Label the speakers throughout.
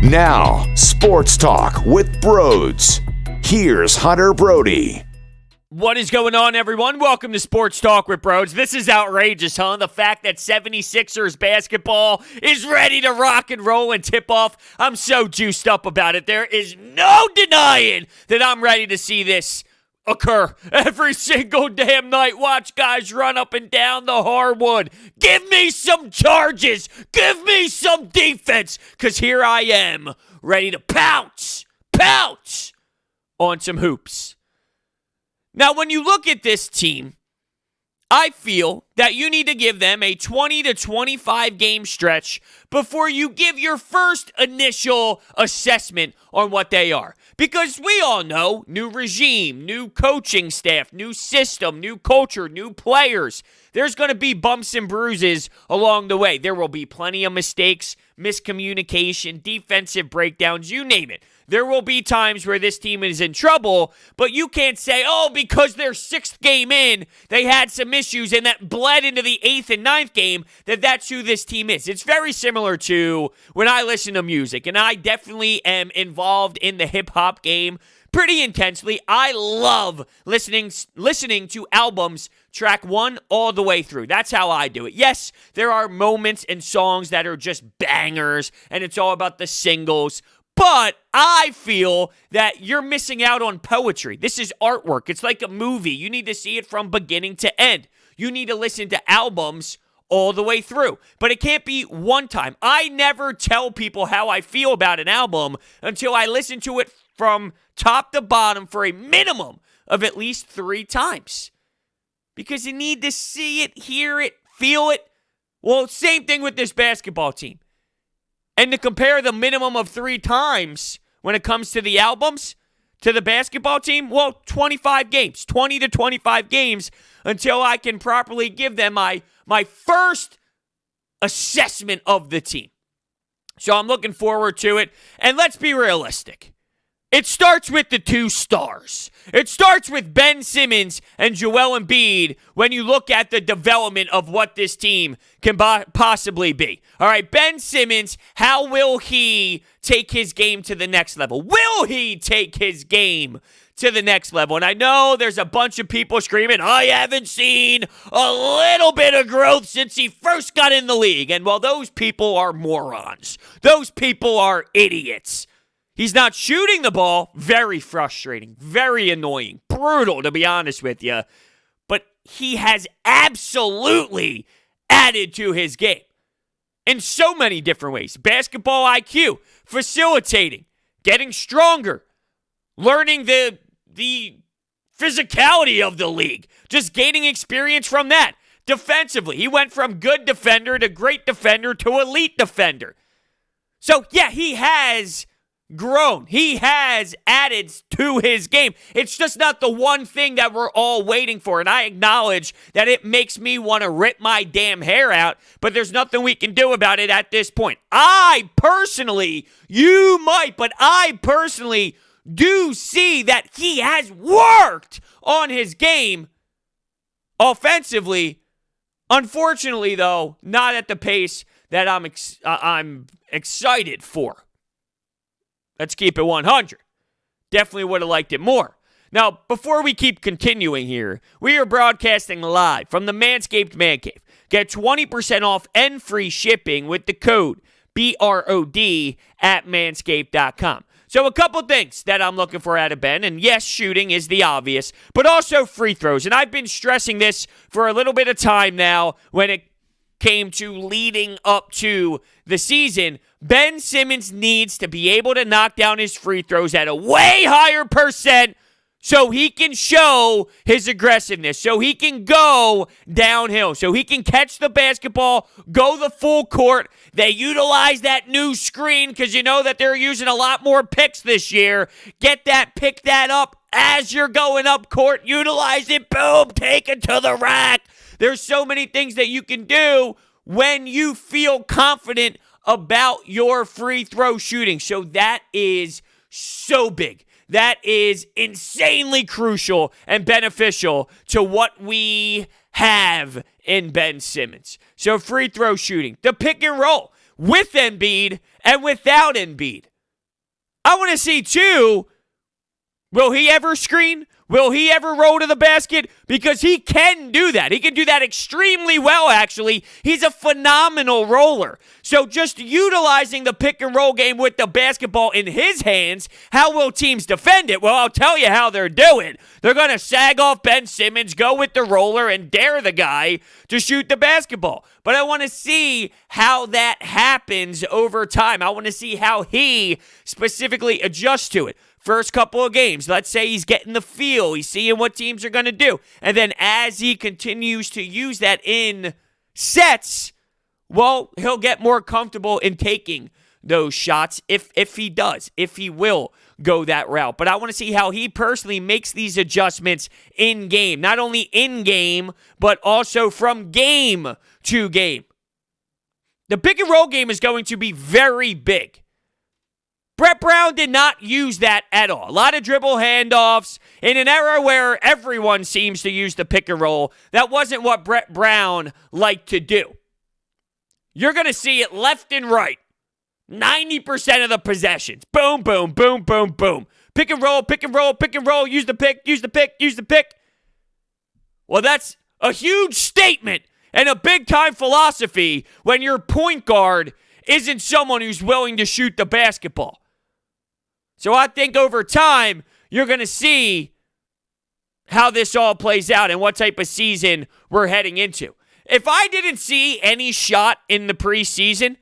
Speaker 1: Now, Sports Talk with Brodes. Here's Hunter Brody.
Speaker 2: What is going on, everyone? Welcome to Sports Talk with Brodes. This is outrageous, huh? The fact that 76ers basketball is ready to rock and roll and tip off. I'm so juiced up about it. There is no denying that I'm ready to see this occur every single damn night. Watch guys run up and down the hardwood. Give me some charges. Give me some defense. Because here I am, ready to pounce on some hoops. Now, when you look at this team, I feel that you need to give them a 20 to 25 game stretch before you give your first initial assessment on what they are. Because we all know, new regime, new coaching staff, new system, new culture, new players. There's going to be bumps and bruises along the way. There will be plenty of mistakes, miscommunication, defensive breakdowns, you name it. There will be times where this team is in trouble, but you can't say, oh, because their sixth game in, they had some issues and that bled into the eighth and ninth game, that's who this team is. It's very similar to when I listen to music, and I definitely am involved in the hip-hop game pretty intensely. I love listening to albums track one all the way through. That's how I do it. Yes, there are moments and songs that are just bangers, and it's all about the singles, but I feel that you're missing out on poetry. This is artwork. It's like a movie. You need to see it from beginning to end. You need to listen to albums all the way through. But it can't be one time. I never tell people how I feel about an album until I listen to it from top to bottom for a minimum of at least 3 times. Because you need to see it, hear it, feel it. Well, same thing with this basketball team. And to compare the minimum of 3 times when it comes to the albums to the basketball team, well, 25 games, 20 to 25 games until I can properly give them my first assessment of the team. So I'm looking forward to it. And let's be realistic. It starts with the 2 stars. It starts with Ben Simmons and Joel Embiid when you look at the development of what this team can possibly be. All right, Ben Simmons, how will he take his game to the next level? Will he take his game to the next level? And I know there's a bunch of people screaming, I haven't seen a little bit of growth since he first got in the league. And well, those people are morons. Those people are idiots. He's not shooting the ball. Very frustrating. Very annoying. Brutal, to be honest with you. But he has absolutely added to his game in so many different ways. Basketball IQ, facilitating, getting stronger, learning the physicality of the league, just gaining experience from that. Defensively, he went from good defender to great defender to elite defender. So, yeah, he has grown. He has added to his game. It's just not the one thing that we're all waiting for. And I acknowledge that it makes me want to rip my damn hair out, but there's nothing we can do about it at this point. I personally, you might, but I personally do see that he has worked on his game offensively. Unfortunately, though, not at the pace that I'm excited for. Let's keep it 100. Definitely would have liked it more. Now, before we keep continuing here, we are broadcasting live from the Manscaped Man Cave. Get 20% off and free shipping with the code BROD at manscaped.com. So a couple things that I'm looking for out of Ben, and yes, shooting is the obvious, but also free throws. And I've been stressing this for a little bit of time now when it came to leading up to the season. Ben Simmons needs to be able to knock down his free throws at a way higher percent so he can show his aggressiveness, so he can go downhill, so he can catch the basketball, go the full court. They utilize that new screen because you know that they're using a lot more picks this year. Get that, pick that up as you're going up court. Utilize it, boom, take it to the rack. There's so many things that you can do when you feel confident about your free throw shooting. So that is so big. That is insanely crucial and beneficial to what we have in Ben Simmons. So free throw shooting, the pick and roll with Embiid and without Embiid. I want to see, too, will he ever screen? Will he ever roll to the basket? Because he can do that. He can do that extremely well, actually. He's a phenomenal roller. So just utilizing the pick and roll game with the basketball in his hands, how will teams defend it? Well, I'll tell you how they're doing. They're going to sag off Ben Simmons, go with the roller, and dare the guy to shoot the basketball. But I want to see how that happens over time. I want to see how he specifically adjusts to it. First couple of games, let's say he's getting the feel. He's seeing what teams are going to do. And then as he continues to use that in sets, well, he'll get more comfortable in taking those shots if he will go that route. But I want to see how he personally makes these adjustments in game. Not only in game, but also from game to game. The pick and roll game is going to be very big. Brett Brown did not use that at all. A lot of dribble handoffs. In an era where everyone seems to use the pick and roll, that wasn't what Brett Brown liked to do. You're going to see it left and right. 90% of the possessions. Boom, boom, boom, boom, boom. Pick and roll, pick and roll, pick and roll. Use the pick, use the pick, use the pick. Well, that's a huge statement and a big-time philosophy when your point guard isn't someone who's willing to shoot the basketball. So I think over time, you're going to see how this all plays out and what type of season we're heading into. If I didn't see any shot in the preseason,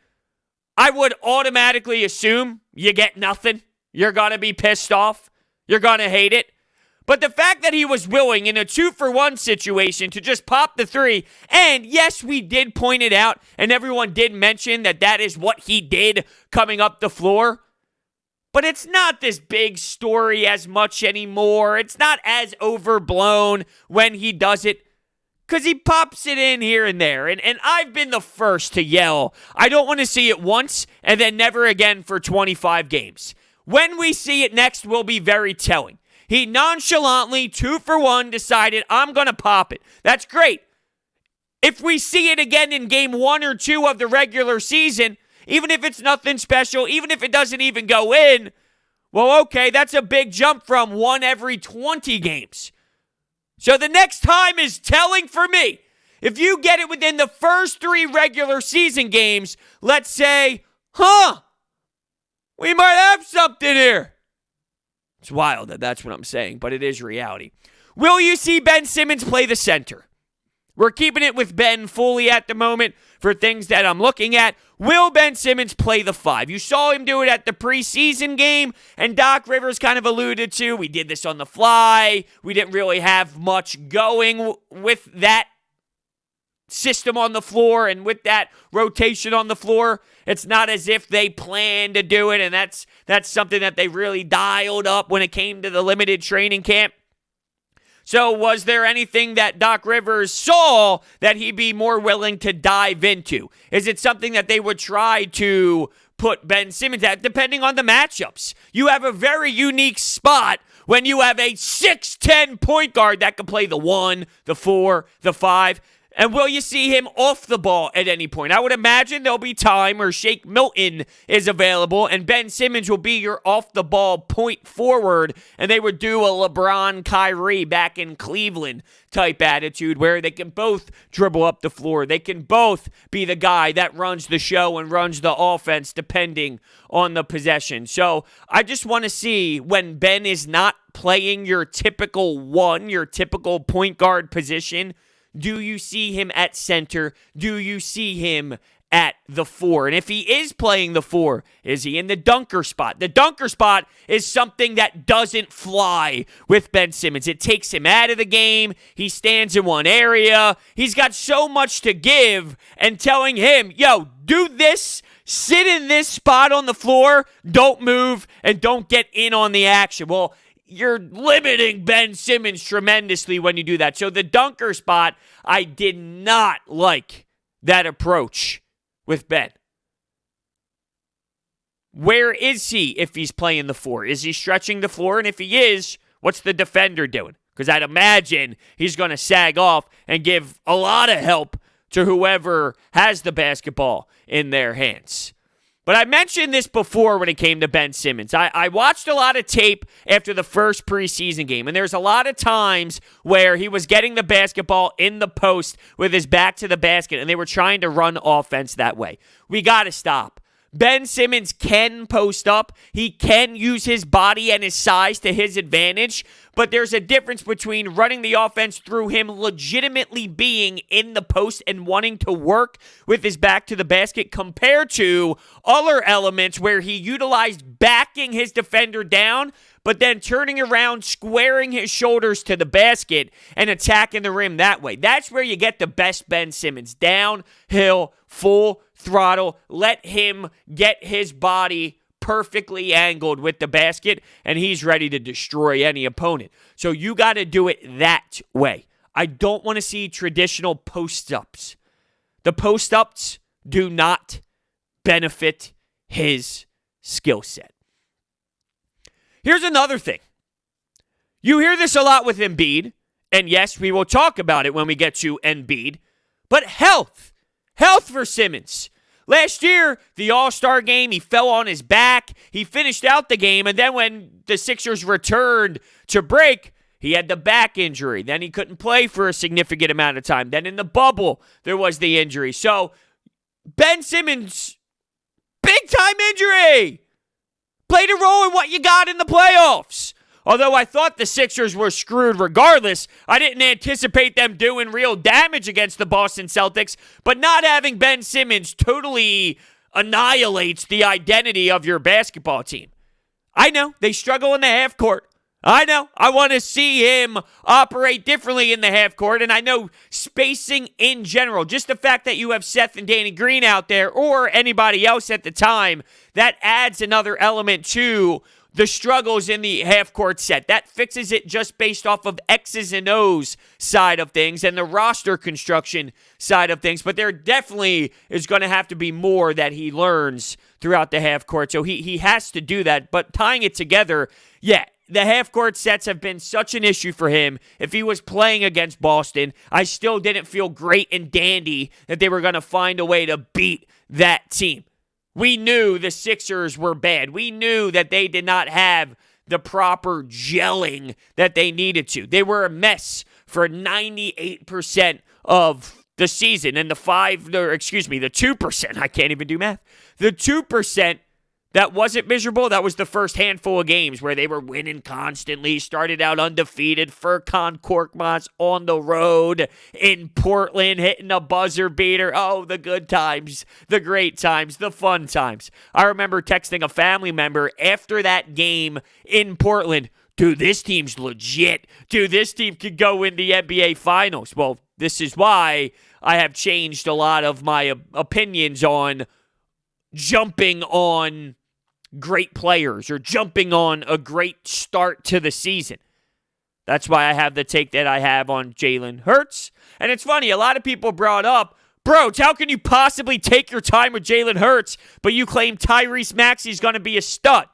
Speaker 2: I would automatically assume you get nothing. You're going to be pissed off. You're going to hate it. But the fact that he was willing in a 2-for-1 situation to just pop the three, and yes, we did point it out, and everyone did mention that that is what he did coming up the floor, but it's not this big story as much anymore. It's not as overblown when he does it, because he pops it in here and there. And I've been the first to yell, I don't want to see it once and then never again for 25 games. When we see it next will be very telling. He nonchalantly, 2-for-1, decided, I'm going to pop it. That's great. If we see it again in game 1 or 2 of the regular season, even if it's nothing special, even if it doesn't even go in, well, okay, that's a big jump from 1 every 20 games. So the next time is telling for me. If you get it within the first 3 regular season games, let's say, we might have something here. It's wild that that's what I'm saying, but it is reality. Will you see Ben Simmons play the center? We're keeping it with Ben fully at the moment for things that I'm looking at. Will Ben Simmons play the 5? You saw him do it at the preseason game, and Doc Rivers kind of alluded to, we did this on the fly. We didn't really have much going with that system on the floor and with that rotation on the floor. It's not as if they planned to do it, and that's something that they really dialed up when it came to the limited training camp. So was there anything that Doc Rivers saw that he'd be more willing to dive into? Is it something that they would try to put Ben Simmons at, depending on the matchups? You have a very unique spot when you have a 6'10 point guard that can play the 1, the 4, the 5. And will you see him off the ball at any point? I would imagine there'll be time where Shake Milton is available and Ben Simmons will be your off-the-ball point forward, and they would do a LeBron Kyrie back in Cleveland type attitude where they can both dribble up the floor. They can both be the guy that runs the show and runs the offense depending on the possession. So I just want to see when Ben is not playing your typical 1, your typical point guard position, do you see him at center? Do you see him at the 4? And if he is playing the 4, is he in the dunker spot? The dunker spot is something that doesn't fly with Ben Simmons. It takes him out of the game. He stands in one area. He's got so much to give, and telling him, yo, do this, sit in this spot on the floor, don't move, and don't get in on the action. Well, you're limiting Ben Simmons tremendously when you do that. So the dunker spot, I did not like that approach with Ben. Where is he if he's playing the 4? Is he stretching the floor? And if he is, what's the defender doing? Because I'd imagine he's going to sag off and give a lot of help to whoever has the basketball in their hands. But I mentioned this before when it came to Ben Simmons. I watched a lot of tape after the first preseason game, and there's a lot of times where he was getting the basketball in the post with his back to the basket, and they were trying to run offense that way. We got to stop. Ben Simmons can post up. He can use his body and his size to his advantage, but there's a difference between running the offense through him legitimately being in the post and wanting to work with his back to the basket compared to other elements where he utilized backing his defender down, but then turning around, squaring his shoulders to the basket and attacking the rim that way. That's where you get the best Ben Simmons. Downhill, full throttle, let him get his body perfectly angled with the basket, and he's ready to destroy any opponent. So you got to do it that way. I don't want to see traditional post-ups. The post-ups do not benefit his skill set. Here's another thing. You hear this a lot with Embiid, and yes, we will talk about it when we get to Embiid, but health for Simmons. Last year, the All-Star game, he fell on his back. He finished out the game, and then when the Sixers returned to break, he had the back injury. Then he couldn't play for a significant amount of time. Then in the bubble, there was the injury. So, Ben Simmons, big-time injury. Played a role in what you got in the playoffs. Although I thought the Sixers were screwed regardless, I didn't anticipate them doing real damage against the Boston Celtics, but not having Ben Simmons totally annihilates the identity of your basketball team. I know, they struggle in the half court. I know, I want to see him operate differently in the half court, and I know spacing in general, just the fact that you have Seth and Danny Green out there, or anybody else at the time, that adds another element to the struggles in the half-court set. That fixes it just based off of X's and O's side of things and the roster construction side of things. But there definitely is going to have to be more that he learns throughout the half-court. So he has to do that. But tying it together, yeah, the half-court sets have been such an issue for him. If he was playing against Boston, I still didn't feel great and dandy that they were going to find a way to beat that team. We knew the Sixers were bad. We knew that they did not have the proper gelling that they needed to. They were a mess for 98% of the season. And the 2%, I can't even do math. The 2% that wasn't miserable, that was the first handful of games where they were winning constantly, started out undefeated, Furkan Korkmaz on the road in Portland, hitting a buzzer beater. Oh, the good times, the great times, the fun times. I remember texting a family member after that game in Portland, dude, this team's legit. Dude, this team could go in the NBA Finals. Well, this is why I have changed a lot of my opinions on jumping on great players or jumping on a great start to the season. That's why I have the take that I have on Jalen Hurts. And it's funny, a lot of people brought up, Brodes, how can you possibly take your time with Jalen Hurts, but you claim Tyrese Maxey's going to be a stud?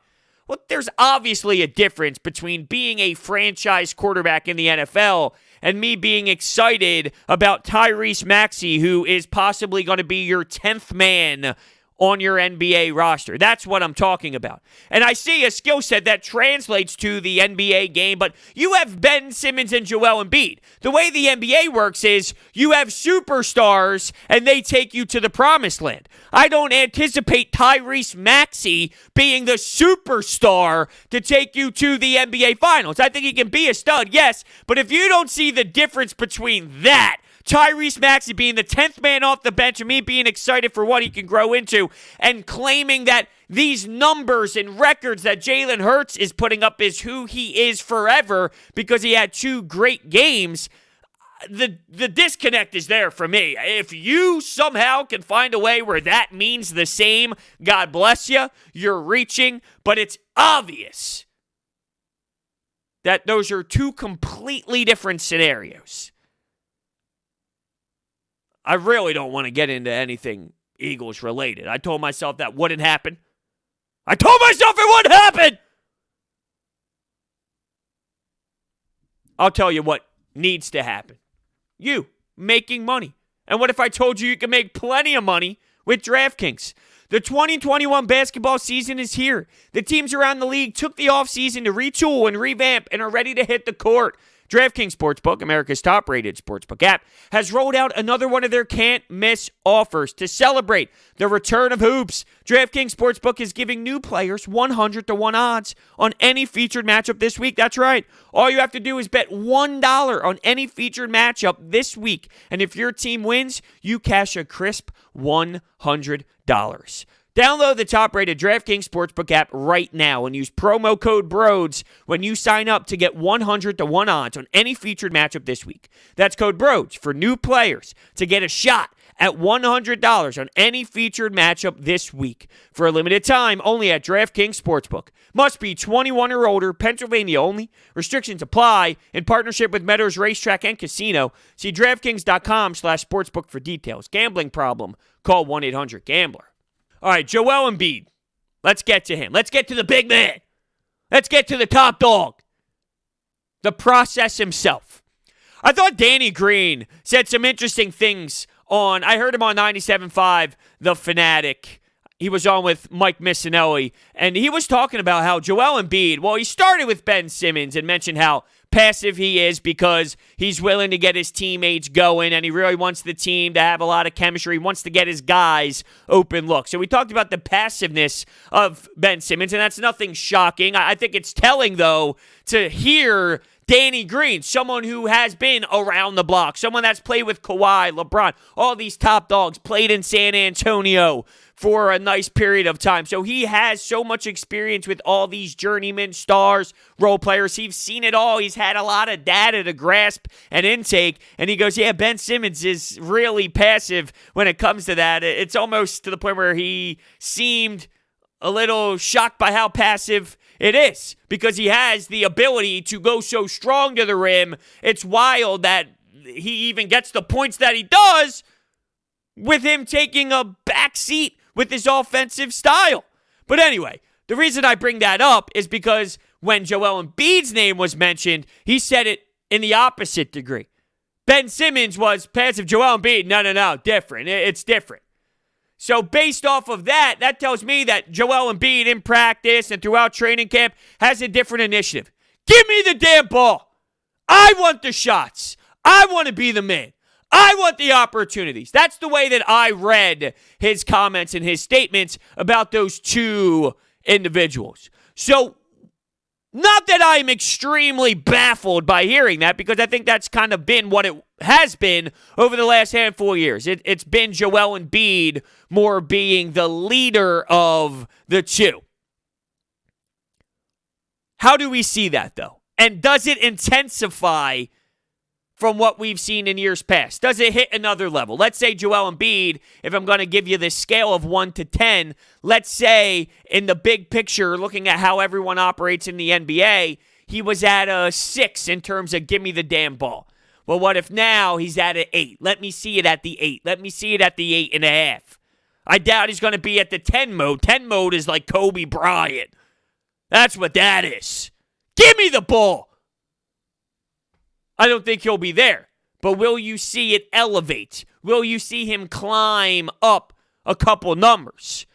Speaker 2: Well, there's obviously a difference between being a franchise quarterback in the NFL and me being excited about Tyrese Maxey, who is possibly going to be your 10th man on your NBA roster. That's what I'm talking about. And I see a skill set that translates to the NBA game, but you have Ben Simmons and Joel Embiid. The way the NBA works is you have superstars and they take you to the promised land. I don't anticipate Tyrese Maxey being the superstar to take you to the NBA Finals. I think he can be a stud, yes, but if you don't see the difference between that, Tyrese Maxey being the 10th man off the bench and me being excited for what he can grow into and claiming that these numbers and records that Jalen Hurts is putting up is who he is forever because he had 2 great games, the disconnect is there for me. If you somehow can find a way where that means the same, God bless you, you're reaching, but it's obvious that those are 2 completely different scenarios. I really don't want to get into anything Eagles related. I told myself that wouldn't happen. I told myself it wouldn't happen! I'll tell you what needs to happen. You making money. And what if I told you you can make plenty of money with DraftKings? The 2021 basketball season is here. The teams around the league took the offseason to retool and revamp and are ready to hit the court. DraftKings Sportsbook, America's top-rated sportsbook app, has rolled out another one of their can't-miss offers to celebrate the return of hoops. DraftKings Sportsbook is giving new players 100-1 odds on any featured matchup this week. That's right. All you have to do is bet $1 on any featured matchup this week, and if your team wins, you cash a crisp $100. Download the top-rated DraftKings Sportsbook app right now and use promo code BRODES when you sign up to get 100-1 odds on any featured matchup this week. That's code BRODES for new players to get a shot at $100 on any featured matchup this week. For a limited time, only at DraftKings Sportsbook. Must be 21 or older, Pennsylvania only. Restrictions apply in partnership with Meadows Racetrack and Casino. See DraftKings.com/sportsbook for details. Gambling problem? Call 1-800-GAMBLER. All right, Joel Embiid. Let's get to him. Let's get to the big man. Let's get to the top dog. The process himself. I thought Danny Green said some interesting things I heard him on 97.5, The Fanatic. He was on with Mike Missinelli, and he was talking about how Joel Embiid, well, he started with Ben Simmons and mentioned how passive he is because he's willing to get his teammates going, and he really wants the team to have a lot of chemistry. He wants to get his guys open look. So we talked about the passiveness of Ben Simmons, and that's nothing shocking. I think it's telling, though, to hear Danny Green, someone who has been around the block, someone that's played with Kawhi, LeBron, all these top dogs, played in San Antonio for a nice period of time. So he has so much experience with all these journeyman stars, role players. He's seen it all. He's had a lot of data to grasp and intake. And he goes, yeah, Ben Simmons is really passive when it comes to that. It's almost to the point where he seemed a little shocked by how passive it is because he has the ability to go so strong to the rim. It's wild that he even gets the points that he does with him taking a back seat with his offensive style. But anyway, the reason I bring that up is because when Joel Embiid's name was mentioned, he said it in the opposite degree. Ben Simmons was passive. Joel Embiid, no, different. It's different. So based off of that, that tells me that Joel Embiid in practice and throughout training camp has a different initiative. Give me the damn ball. I want the shots. I want to be the man. I want the opportunities. That's the way that I read his comments and his statements about those two individuals. So, not that I'm extremely baffled by hearing that, because I think that's kind of been what it has been over the last handful of years. It's been Joel Embiid more being the leader of the two. How do we see that, though? And does it intensify from what we've seen in years past? Does it hit another level? Let's say Joel Embiid, if I'm going to give you this scale of 1 to 10, let's say in the big picture, looking at how everyone operates in the NBA, he was at a 6 in terms of give me the damn ball. Well, what if now he's at an 8? Let me see it at the 8. Let me see it at the 8.5. I doubt he's going to be at the 10 mode. 10 mode is like Kobe Bryant. That's what that is. Give me the ball. I don't think he'll be there. But will you see it elevate? Will you see him climb up a couple numbers?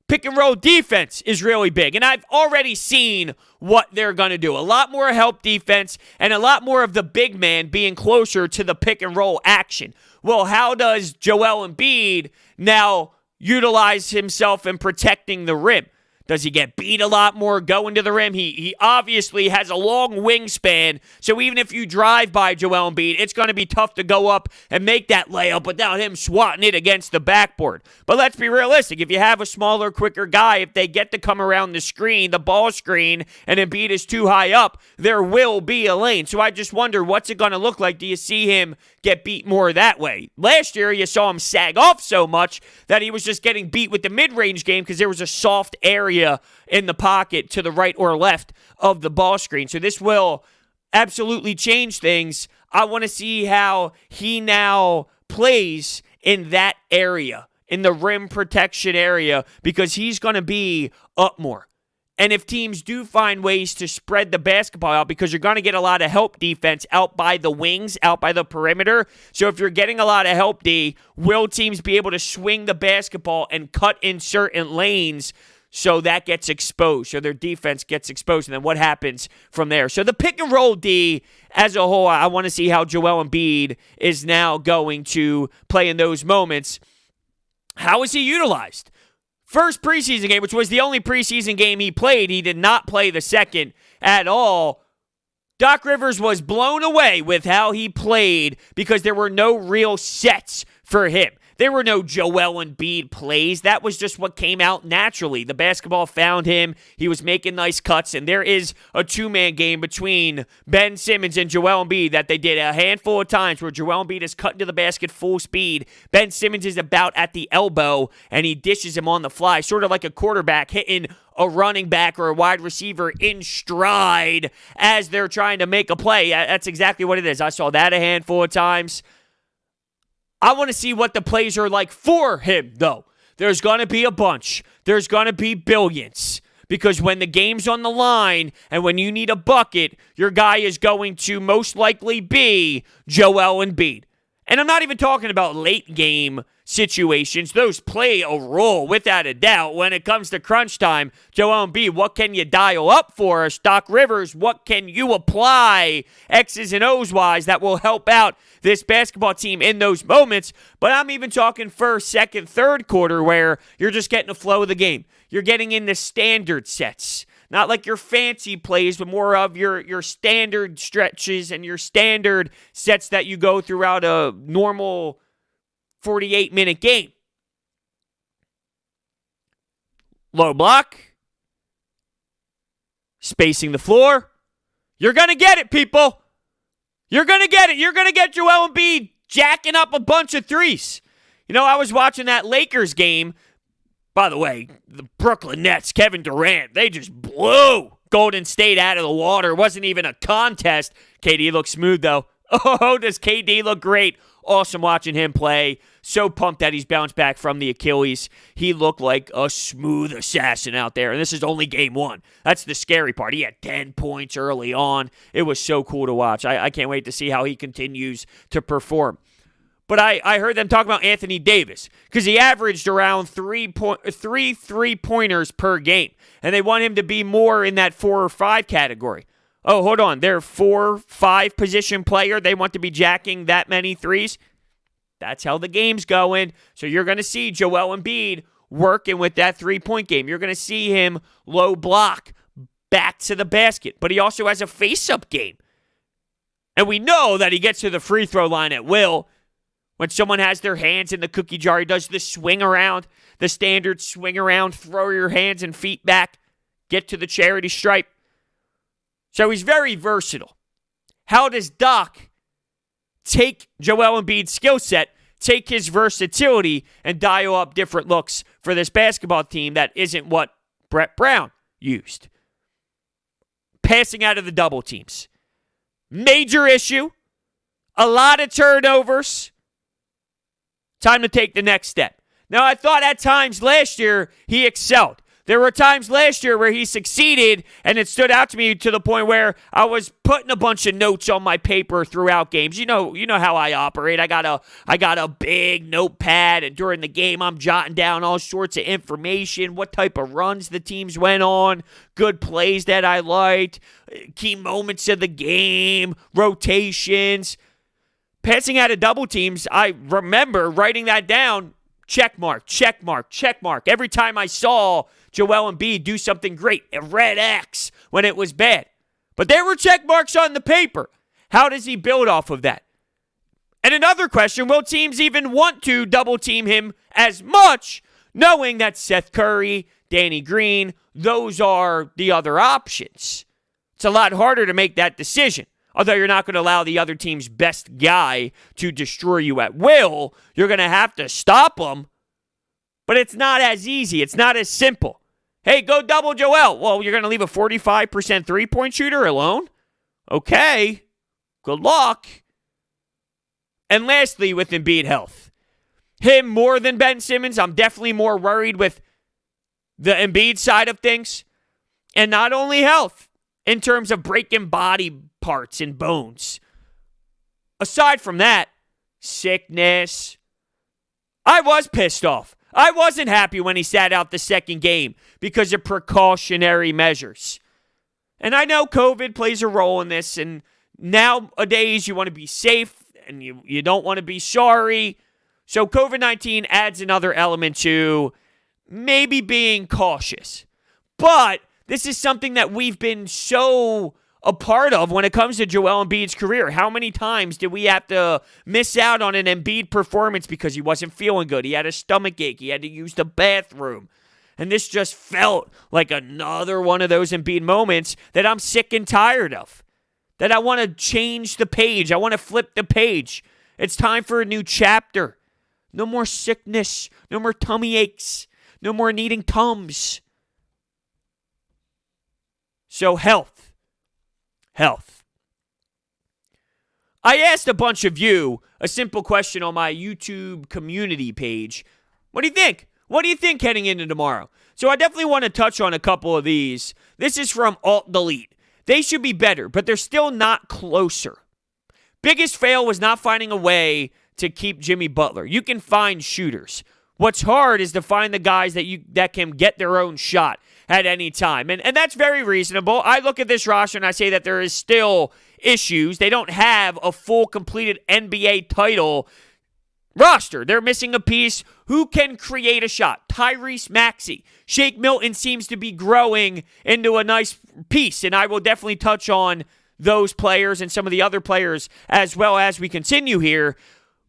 Speaker 2: Pick and roll defense is really big. And I've already seen what they're going to do. A lot more help defense and a lot more of the big man being closer to the pick and roll action. Well, how does Joel Embiid now utilize himself in protecting the rim? Does he get beat a lot more going to the rim? He obviously has a long wingspan, so even if you drive by Joel Embiid, it's going to be tough to go up and make that layup without him swatting it against the backboard. But let's be realistic. If you have a smaller, quicker guy, if they get to come around the screen, the ball screen, and Embiid is too high up, there will be a lane. So I just wonder, what's it going to look like? Do you see him get beat more that way? Last year, you saw him sag off so much that he was just getting beat with the mid-range game because there was a soft area in the pocket to the right or left of the ball screen. So this will absolutely change things. I want to see how he now plays in that area, in the rim protection area, because he's going to be up more. And if teams do find ways to spread the basketball out, because you're going to get a lot of help defense out by the wings, out by the perimeter. So if you're getting a lot of help D, will teams be able to swing the basketball and cut in certain lanes so that gets exposed, so their defense gets exposed, and then what happens from there? So the pick and roll D as a whole, I want to see how Joel Embiid is now going to play in those moments. How is he utilized? First preseason game, which was the only preseason game he played, he did not play the second at all. Doc Rivers was blown away with how he played because there were no real sets for him. There were no Joel Embiid plays. That was just what came out naturally. The basketball found him. He was making nice cuts, and there is a two-man game between Ben Simmons and Joel Embiid that they did a handful of times where Joel Embiid is cutting to the basket full speed. Ben Simmons is about at the elbow, and he dishes him on the fly, sort of like a quarterback hitting a running back or a wide receiver in stride as they're trying to make a play. That's exactly what it is. I saw that a handful of times. I want to see what the plays are like for him, though. There's going to be a bunch. There's going to be billions. Because when the game's on the line and when you need a bucket, your guy is going to most likely be Joel Embiid. And I'm not even talking about late game situations. Those play a role without a doubt. When it comes to crunch time, Joel Embiid, what can you dial up for us? Doc Rivers, what can you apply X's and O's wise that will help out this basketball team in those moments? But I'm even talking first, second, third quarter where you're just getting the flow of the game. You're getting into standard sets. Not like your fancy plays, but more of your standard stretches and your standard sets that you go throughout a normal 48-minute game. Low block. Spacing the floor. You're going to get it, people. You're going to get it. You're going to get Joel Embiid jacking up a bunch of threes. You know, I was watching that Lakers game. By the way, the Brooklyn Nets, Kevin Durant, they just blew Golden State out of the water. It wasn't even a contest. KD looks smooth, though. Oh, does KD look great? Awesome watching him play. So pumped that he's bounced back from the Achilles. He looked like a smooth assassin out there. And this is only game one. That's the scary part. He had 10 points early on. It was so cool to watch. I can't wait to see how he continues to perform. But I heard them talk about Anthony Davis because he averaged around three three-pointers per game. And they want him to be more in that 4 or 5 category. Oh, hold on. They're 4-5 position player. They want to be jacking that many threes. That's how the game's going. So you're going to see Joel Embiid working with that 3-point game. You're going to see him low block back to the basket. But he also has a face-up game. And we know that he gets to the free throw line at will. When someone has their hands in the cookie jar, he does the swing around, the standard swing around, throw your hands and feet back, get to the charity stripe. So he's very versatile. How does Doc take Joel Embiid's skill set, take his versatility, and dial up different looks for this basketball team that isn't what Brett Brown used? Passing out of the double teams. Major issue. A lot of turnovers. Time to take the next step. Now, I thought at times last year he excelled. There were times last year where he succeeded, and it stood out to me to the point where I was putting a bunch of notes on my paper throughout games. You know how I operate. I got a big notepad, and during the game, I'm jotting down all sorts of information, what type of runs the teams went on, good plays that I liked, key moments of the game, rotations. Passing out of double teams, I remember writing that down, check mark, check mark, check mark. Every time I saw Joel Embiid do something great, a red X when it was bad. But there were check marks on the paper. How does he build off of that? And another question, will teams even want to double team him as much, knowing that Seth Curry, Danny Green, those are the other options? It's a lot harder to make that decision. Although you're not going to allow the other team's best guy to destroy you at will, you're going to have to stop him. But it's not as easy. It's not as simple. Hey, go double Joel. Well, you're going to leave a 45% three-point shooter alone? Okay. Good luck. And lastly, with Embiid health. Him more than Ben Simmons. I'm definitely more worried with the Embiid side of things. And not only health, in terms of breaking body parts and bones. Aside from that, sickness. I was pissed off. I wasn't happy when he sat out the second game because of precautionary measures. And I know COVID plays a role in this, and nowadays you want to be safe and you don't want to be sorry. So COVID-19 adds another element to maybe being cautious. But this is something that we've been so a part of when it comes to Joel Embiid's career. How many times did we have to miss out on an Embiid performance because he wasn't feeling good? He had a stomach ache. He had to use the bathroom. And this just felt like another one of those Embiid moments that I'm sick and tired of. That I want to change the page. I want to flip the page. It's time for a new chapter. No more sickness. No more tummy aches. No more needing Tums. So health. I asked a bunch of you a simple question on my YouTube community page. What do you think? What do you think heading into tomorrow? So I definitely want to touch on a couple of these. This is from Alt-Delete. They should be better, but they're still not closer. Biggest fail was not finding a way to keep Jimmy Butler. You can find shooters. What's hard is to find the guys that can get their own shot at any time. And that's very reasonable. I look at this roster and I say that there is still issues. They don't have a full completed NBA title roster. They're missing a piece. Who can create a shot? Tyrese Maxey. Shake Milton seems to be growing into a nice piece, and I will definitely touch on those players and some of the other players as well as we continue here.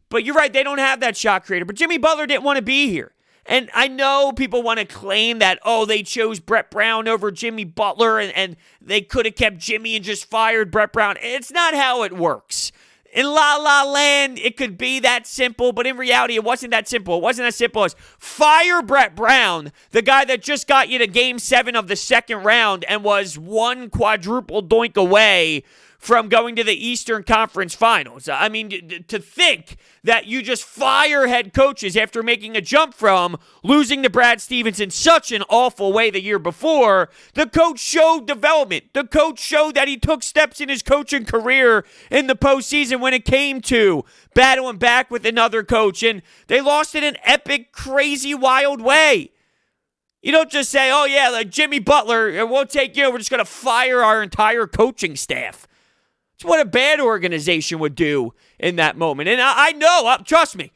Speaker 2: But you're right, they don't have that shot creator. But Jimmy Butler didn't want to be here. And I know people want to claim that, they chose Brett Brown over Jimmy Butler and they could have kept Jimmy and just fired Brett Brown. It's not how it works. In La La Land, it could be that simple, but in reality, it wasn't that simple. It wasn't as simple as fire Brett Brown, the guy that just got you to Game 7 of the second round and was one quadruple doink away from going to the Eastern Conference Finals. I mean, to think that you just fire head coaches after making a jump from losing to Brad Stevens in such an awful way the year before, the coach showed development. The coach showed that he took steps in his coaching career in the postseason when it came to battling back with another coach, and they lost in an epic, crazy, wild way. You don't just say, like Jimmy Butler, it won't take you, we're just going to fire our entire coaching staff. It's what a bad organization would do in that moment. And I know, trust me,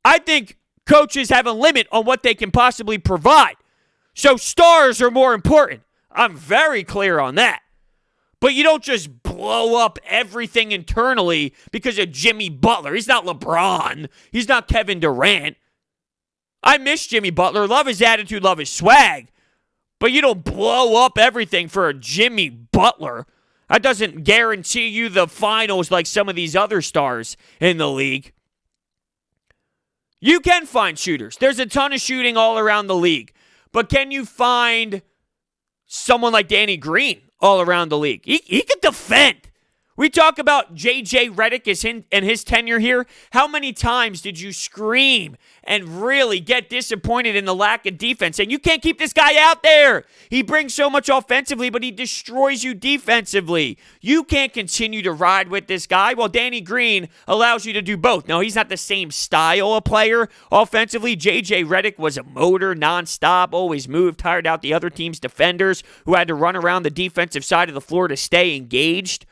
Speaker 2: I think coaches have a limit on what they can possibly provide. So stars are more important. I'm very clear on that. But you don't just blow up everything internally because of Jimmy Butler. He's not LeBron. He's not Kevin Durant. I miss Jimmy Butler. Love his attitude, love his swag. But you don't blow up everything for a Jimmy Butler. That doesn't guarantee you the finals like some of these other stars in the league. You can find shooters. There's a ton of shooting all around the league. But can you find someone like Danny Green all around the league? He can defend. We talk about J.J. Redick and his tenure here. How many times did you scream and really get disappointed in the lack of defense? And you can't keep this guy out there. He brings so much offensively, but he destroys you defensively. You can't continue to ride with this guy. Well, Danny Green allows you to do both. Now, he's not the same style of player offensively. J.J. Redick was a motor, nonstop, always moved, tired out the other team's defenders who had to run around the defensive side of the floor to stay engaged.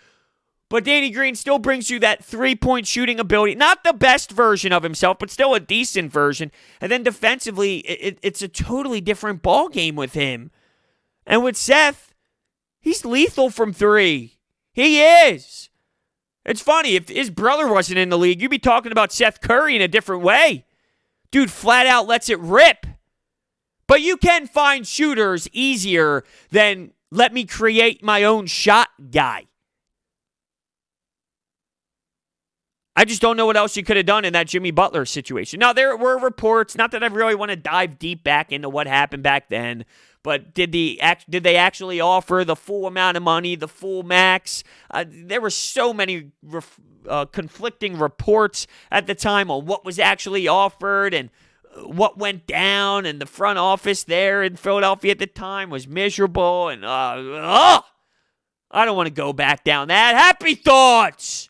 Speaker 2: But Danny Green still brings you that three-point shooting ability. Not the best version of himself, but still a decent version. And then defensively, it's a totally different ball game with him. And with Seth, he's lethal from three. He is. It's funny, if his brother wasn't in the league, you'd be talking about Seth Curry in a different way. Dude flat out lets it rip. But you can find shooters easier than let me create my own shot guy. I just don't know what else you could have done in that Jimmy Butler situation. Now, there were reports, not that I really want to dive deep back into what happened back then, but did they actually offer the full amount of money, the full max? There were so many conflicting reports at the time on what was actually offered, and what went down, and the front office there in Philadelphia at the time was miserable, and I don't want to go back down that. Happy thoughts!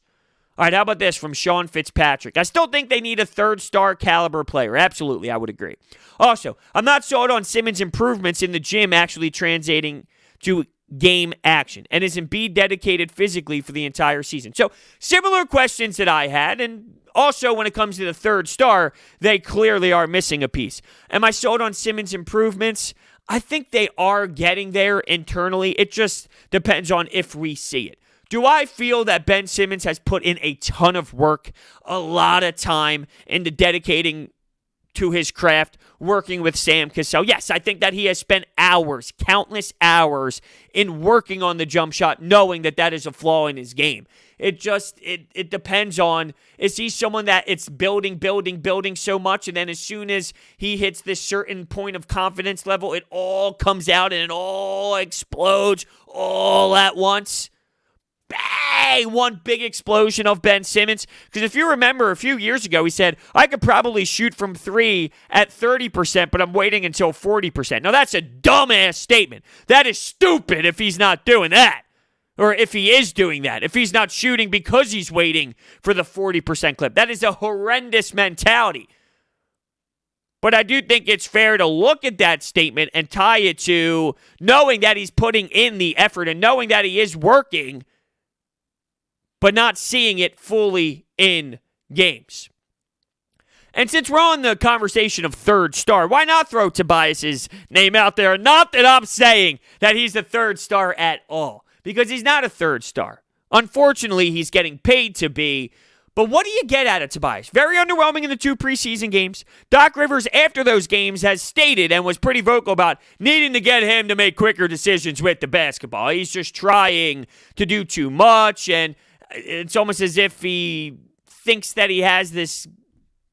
Speaker 2: All right, how about this from Sean Fitzpatrick? I still think they need a third-star caliber player. Absolutely, I would agree. Also, I'm not sold on Simmons' improvements in the gym actually translating to game action. And is Embiid dedicated physically for the entire season? So, similar questions that I had, and also when it comes to the third star, they clearly are missing a piece. Am I sold on Simmons' improvements? I think they are getting there internally. It just depends on if we see it. Do I feel that Ben Simmons has put in a ton of work, a lot of time into dedicating to his craft, working with Sam Cassell? Yes, I think that he has spent hours, countless hours, in working on the jump shot, knowing that that is a flaw in his game. It depends on, is he someone that it's building so much, and then as soon as he hits this certain point of confidence level, it all comes out and it all explodes all at once? Bang! One big explosion of Ben Simmons. Because if you remember a few years ago, he said, I could probably shoot from 3 at 30%, but I'm waiting until 40%. Now, that's a dumbass statement. That is stupid if he's not doing that. Or if he is doing that. If he's not shooting because he's waiting for the 40% clip. That is a horrendous mentality. But I do think it's fair to look at that statement and tie it to knowing that he's putting in the effort and knowing that he is working, but not seeing it fully in games. And since we're on the conversation of third star, why not throw Tobias's name out there? Not that I'm saying that he's a third star at all, because he's not a third star. Unfortunately, he's getting paid to be. But what do you get out of Tobias? Very underwhelming in the 2 preseason games. Doc Rivers, after those games, has stated and was pretty vocal about needing to get him to make quicker decisions with the basketball. He's just trying to do too much, and it's almost as if he thinks that he has this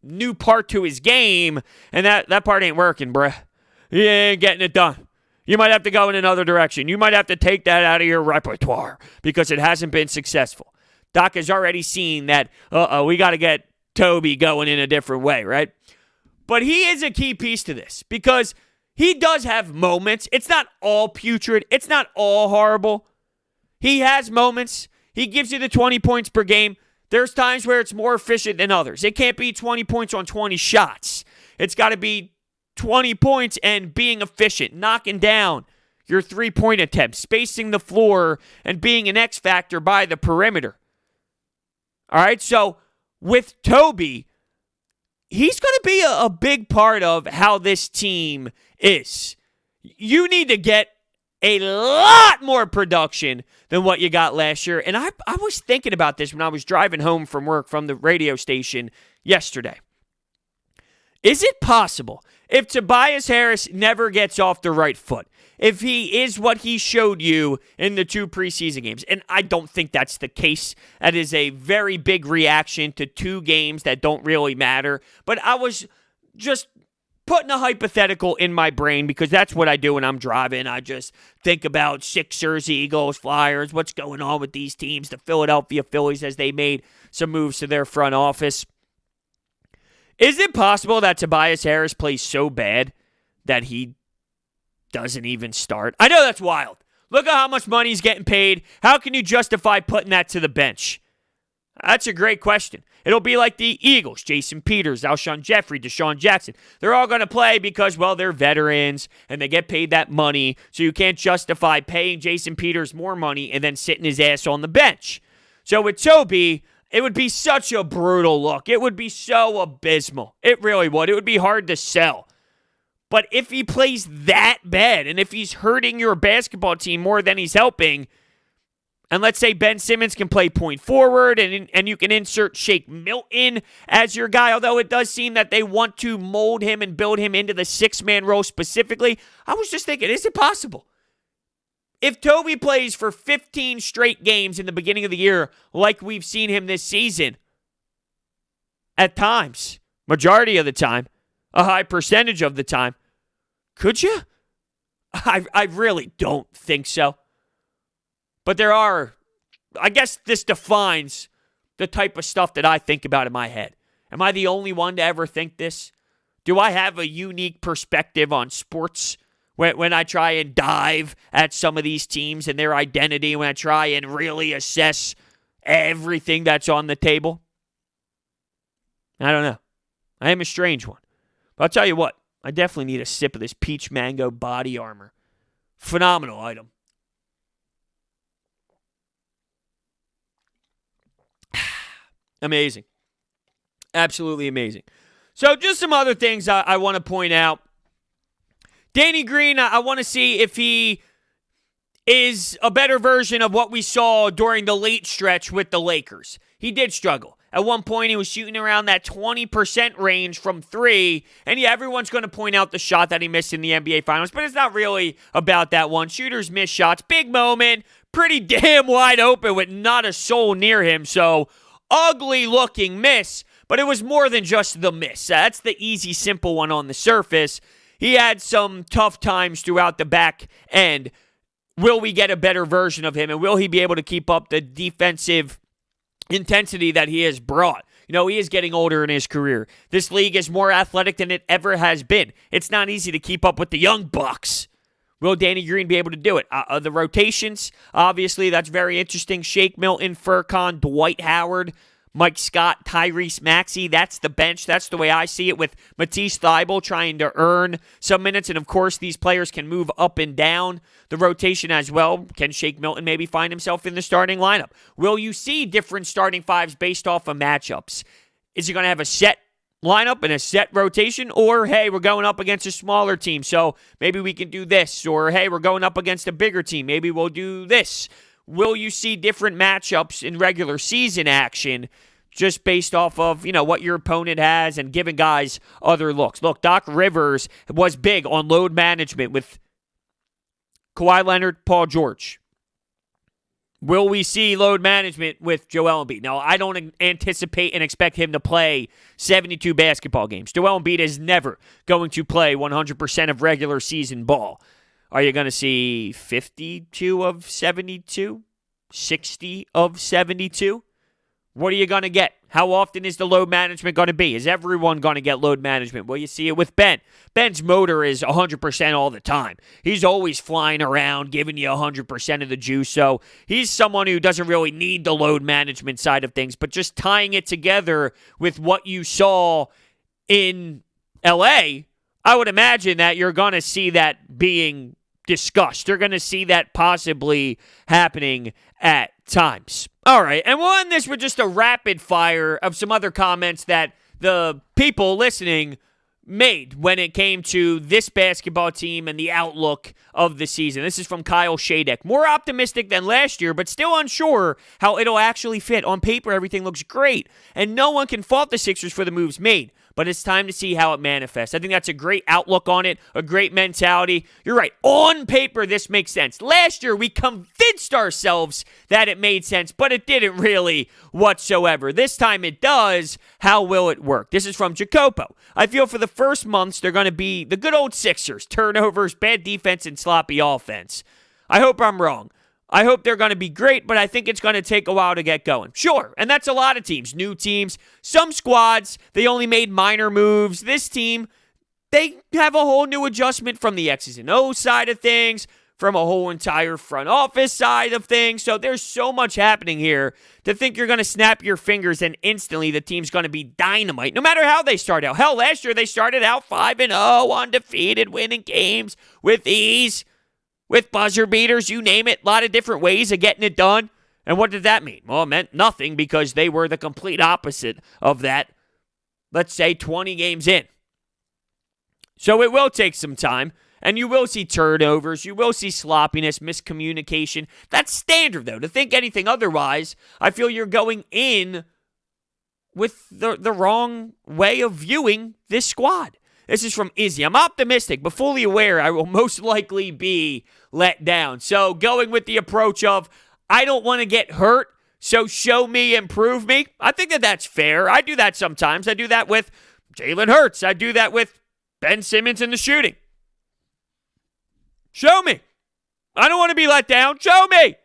Speaker 2: new part to his game, and that part ain't working, bruh. He ain't getting it done. You might have to go in another direction. You might have to take that out of your repertoire because it hasn't been successful. Doc has already seen that, we got to get Toby going in a different way, right? But he is a key piece to this because he does have moments. It's not all putrid. It's not all horrible. He has moments. He gives you the 20 points per game. There's times where it's more efficient than others. It can't be 20 points on 20 shots. It's got to be 20 points and being efficient, knocking down your three-point attempts, spacing the floor, and being an X factor by the perimeter. All right, so with Toby, he's going to be a big part of how this team is. You need to get a lot more production than what you got last year. And I was thinking about this when I was driving home from work from the radio station yesterday. Is it possible, if Tobias Harris never gets off the right foot, if he is what he showed you in the 2 preseason games, and I don't think that's the case. That is a very big reaction to 2 games that don't really matter. But I was just putting a hypothetical in my brain because that's what I do when I'm driving. I just think about Sixers, Eagles, Flyers, what's going on with these teams, the Philadelphia Phillies as they made some moves to their front office. Is it possible that Tobias Harris plays so bad that he doesn't even start? I know that's wild. Look at how much money he's getting paid. How can you justify putting that to the bench? That's a great question. It'll be like the Eagles, Jason Peters, Alshon Jeffrey, Deshaun Jackson. They're all going to play because, well, they're veterans and they get paid that money, so you can't justify paying Jason Peters more money and then sitting his ass on the bench. So with Toby, it would be such a brutal look. It would be so abysmal. It really would. It would be hard to sell. But if he plays that bad, and if he's hurting your basketball team more than he's helping, and let's say Ben Simmons can play point forward, and you can insert Shake Milton as your guy, although it does seem that they want to mold him and build him into the 6-man role specifically, I was just thinking, is it possible? If Toby plays for 15 straight games in the beginning of the year, like we've seen him this season, at times, majority of the time, a high percentage of the time, could you? I really don't think so. But there are, I guess this defines the type of stuff that I think about in my head. Am I the only one to ever think this? Do I have a unique perspective on sports when I try and dive at some of these teams and their identity, when I try and really assess everything that's on the table? I don't know. I am a strange one. But I'll tell you what, I definitely need a sip of this peach mango body armor. Phenomenal item. Amazing. Absolutely amazing. So just some other things I want to point out. Danny Green, I want to see if he is a better version of what we saw during the late stretch with the Lakers. He did struggle. At one point, he was shooting around that 20% range from three. And yeah, everyone's going to point out the shot that he missed in the NBA Finals, but it's not really about that one. Shooters miss shots. Big moment. Pretty damn wide open with not a soul near him. So, ugly looking miss, but it was more than just the miss. That's the easy, simple one on the surface. He had some tough times throughout the back end. Will we get a better version of him, and will he be able to keep up the defensive intensity that he has brought? You know, he is getting older in his career. This league is more athletic than it ever has been. It's not easy to keep up with the young bucks. Will Danny Green be able to do it? The rotations, obviously, that's very interesting. Shake Milton, Furkan, Dwight Howard, Mike Scott, Tyrese Maxey. That's the bench. That's the way I see it, with Matisse Thybulle trying to earn some minutes. And, of course, these players can move up and down the rotation as well. Can Shake Milton maybe find himself in the starting lineup? Will you see different starting fives based off of matchups? Is he going to have a set lineup and a set rotation? Or, hey, we're going up against a smaller team, so maybe we can do this. Or, hey, we're going up against a bigger team. Maybe we'll do this. Will you see different matchups in regular season action just based off of, you know, what your opponent has and giving guys other looks? Look, Doc Rivers was big on load management with Kawhi Leonard, Paul George. Will we see load management with Joel Embiid? Now, I don't anticipate and expect him to play 72 basketball games. Joel Embiid is never going to play 100% of regular season ball. Are you going to see 52 of 72? 60 of 72? What are you going to get? How often is the load management going to be? Is everyone going to get load management? Well, you see it with Ben. Ben's motor is 100% all the time. He's always flying around, giving you 100% of the juice. So he's someone who doesn't really need the load management side of things, but just tying it together with what you saw in LA, I would imagine that you're going to see that being discussed. You're going to see that possibly happening at times. All right, and we'll end this with just a rapid fire of some other comments that the people listening made when it came to this basketball team and the outlook of the season. This is from Kyle Shadek. More optimistic than last year, but still unsure how it'll actually fit. On paper, everything looks great, and no one can fault the Sixers for the moves made. But it's time to see how it manifests. I think that's a great outlook on it, a great mentality. You're right. On paper, this makes sense. Last year, we convinced ourselves that it made sense, but it didn't really whatsoever. This time it does. How will it work? This is from Jacopo. I feel for the first months, they're going to be the good old Sixers. Turnovers, bad defense, and sloppy offense. I hope I'm wrong. I hope they're going to be great, but I think it's going to take a while to get going. Sure, and that's a lot of teams, new teams. Some squads, they only made minor moves. This team, they have a whole new adjustment from the X's and O's side of things, from a whole entire front office side of things. So there's so much happening here to think you're going to snap your fingers and instantly the team's going to be dynamite, no matter how they start out. Hell, last year they started out 5-0, undefeated, winning games with ease. With buzzer beaters, you name it, a lot of different ways of getting it done. And what did that mean? Well, it meant nothing because they were the complete opposite of that, let's say, 20 games in. So it will take some time, and you will see turnovers, you will see sloppiness, miscommunication. That's standard, though. To think anything otherwise, I feel you're going in with the wrong way of viewing this squad. This is from Izzy. I'm optimistic, but fully aware I will most likely be let down. So going with the approach of, I don't want to get hurt, so show me and prove me. I think that that's fair. I do that sometimes. I do that with Jalen Hurts. I do that with Ben Simmons in the shooting. Show me. I don't want to be let down. Show me.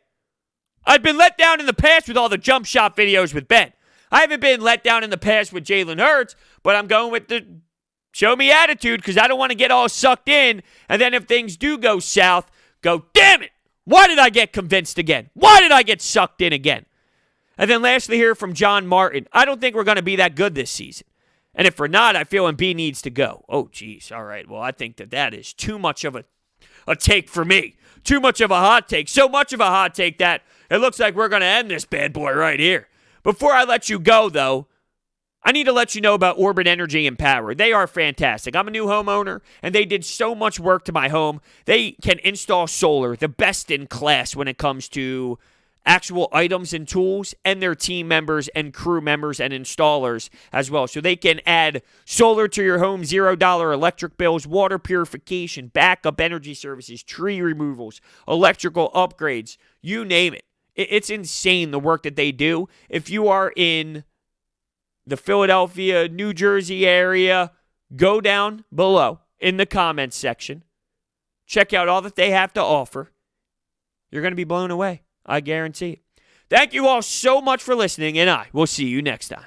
Speaker 2: I've been let down in the past with all the jump shot videos with Ben. I haven't been let down in the past with Jalen Hurts, but I'm going with the Show me attitude, because I don't want to get all sucked in, and then if things do go south, go, damn it, why did I get convinced again? Why did I get sucked in again? And then lastly here from John Martin, I don't think we're going to be that good this season. And if we're not, I feel Embiid needs to go. Oh, geez. All right. Well, I think that is too much of a take for me. Too much of a hot take. So much of a hot take that it looks like we're going to end this bad boy right here. Before I let you go, though, I need to let you know about Orbit Energy and Power. They are fantastic. I'm a new homeowner, and they did so much work to my home. They can install solar, the best in class when it comes to actual items and tools, and their team members and crew members and installers as well. So they can add solar to your home, $0 electric bills, water purification, backup energy services, tree removals, electrical upgrades, you name it. It's insane the work that they do. If you are in the Philadelphia, New Jersey area, go down below in the comments section. Check out all that they have to offer. You're going to be blown away. I guarantee it. Thank you all so much for listening, and I will see you next time.